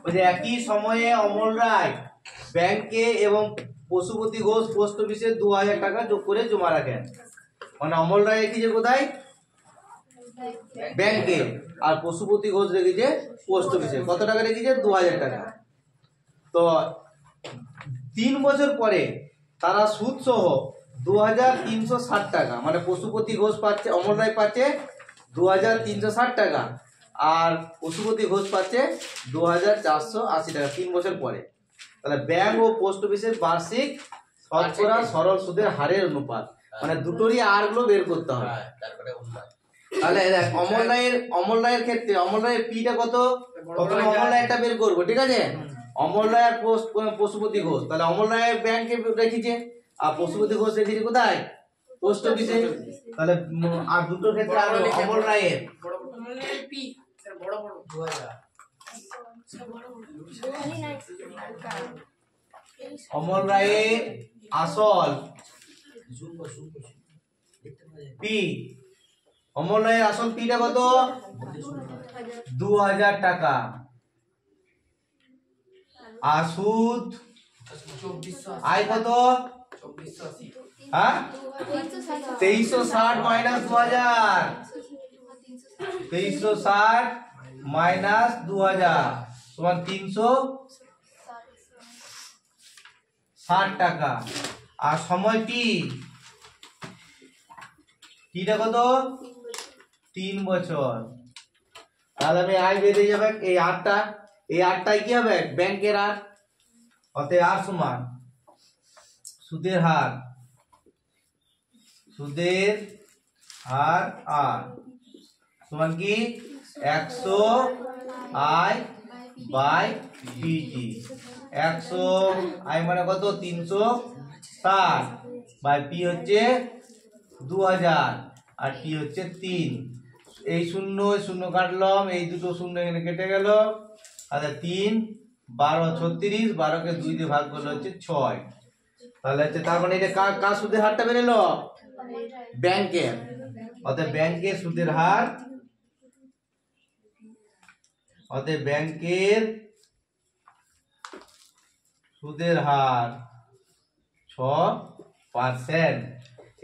বলছে একই সময়ে অমল রায় ব্যাংকে এবং পশুপতি ঘোষ পোস্ট অফিসে 2000 টাকা যোগ করে জমা রাখেন। মানে অমল রায় রেখেছে কোথায়? ব্যাংকে, আর পশুপতি ঘোষ রেখেছে পোস্ট অফিসে। কত টাকা রেখেছে? 2000 টাকা। তো 3 বছর পরে তারা সুদ সহ 2360 টাকা, মানে পশুপতি ঘোষ পাচ্ছে, অমল রায় পাচ্ছে 2360 টাকা, আর পশুপতি ঘোষ পাচ্ছে 2480 টাকা 3 বছর পরে। তাহলে ব্যাংক ও পোস্ট অফিসের বার্ষিক শতকরা সরল সুদের হারের অনুপাত, মানে দুটোরই আরগুলো বের করতে হবে। তাহলে দেখ অমল রায়ের ক্ষেত্রে অমল রায়ের পিটা কত? প্রথমে অমল রায়টা বের করবো, ঠিক আছে? অমল রায় আর পশুপতি ঘোষ, তাহলে অমল রায় ব্যাংকে রেখেছে আর পশুপতি ঘোষ রেখেছে কোথায়? পোস্ট অফিসে। তাহলে আর দুটোর ক্ষেত্রে আর অমল রায়ের পি বড় বড় 2000, অমল রায়ের আসল পি, অমল রায়ের আসল পিটা কত? 2000 টাকা, আর সুদ আয় কত? হ্যাঁ 2360 মাইনাস 2000, 2360 মাইনাস 2000 সমান 360 টাকা। আর সময় টিটা কত? 3 বছর। তাহলে আমি আয় বেরিয়ে যাবে এই 8টা, এই 8টাই কি হবে? ব্যাংকের আর। অতএব আর সমান সুদের হার আর সমান কি 100 আই বাই পিটি। 100 আই মানে কত? 360 বাই পি হচ্ছে 2000 আর টি হচ্ছে 3। এই শূন্য শূন্য কাটলাম, এই দুটো শূন্য এখানে কেটে গেল। আচ্ছা 3 12 36, 12কে 2 দিয়ে ভাগ করলে হচ্ছে 6। তাহলে হচ্ছে তার মানে এটা কার সুদের হারটা বেরোলো? ব্যাংকের। অতএব ব্যাংকের সুদের হার, অতএব ব্যাংকের সুদের হার 6%।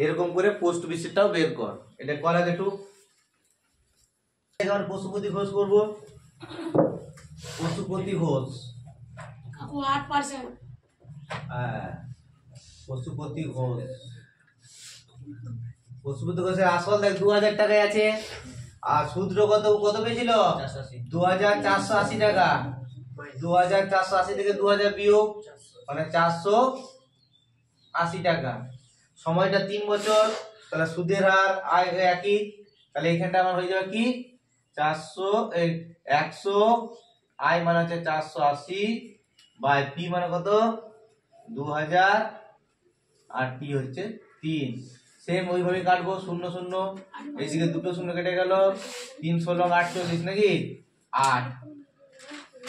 এরকম করে পোস্ট অফিসটাও বের কর। এটা করা একটু। এখন পশুপতি ঘোষ করব। পশুপতি ঘোষ 8%। হ্যাঁ পশুপতি ঘোষ, পশুপতি ঘোষের আসল দেখ 2000 টাকায় আছে, আর সুদ কত কত পেয়েছিল? 2480 টাকা। 2480 থেকে 2000 বিয়োগ মানে 480 টাকা। সময়টা 3 বছর। তাহলে সুদের হার আয় একই। তাহলে এখানটা আমার হয়ে যাবে কি 100 আই মানে হচ্ছে 480 বাই পি মানে কত? 2000 আর টি হচ্ছে 3। সেম ওইভাবে কাটবো, 0 0 এইদিকে দুটো শূন্য কেটে গেল। 3 16 48 নাকি 8।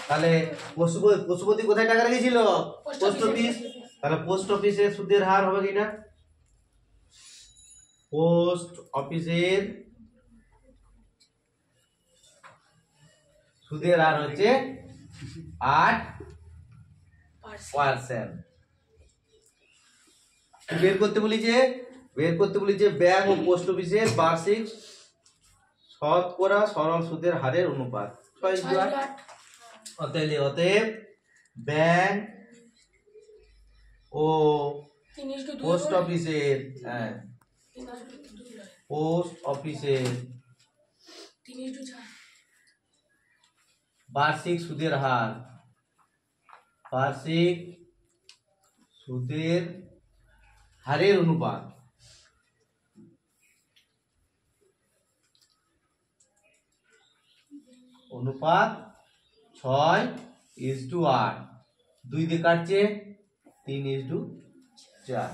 তাহলে পশুপতি কোথায় টাকা রেখেছিল? Post office. তাহলে পোস্ট অফিসের সুদের হার হবে কিনা? পোস্ট অফিসের সুদের হার হচ্ছে 8%। বের করতে বলি যে ব্যাংক ও পোস্ট অফিসের বার্ষিক শতকরা সরল সুদের হারের অনুপাত 6:8। অতএব ব্যাংক ও পোস্ট অফিসের বার্ষিক সুদের হারের অনুপাত অনুপাত 6:8। 2 দিয়ে কাটছে 3:4।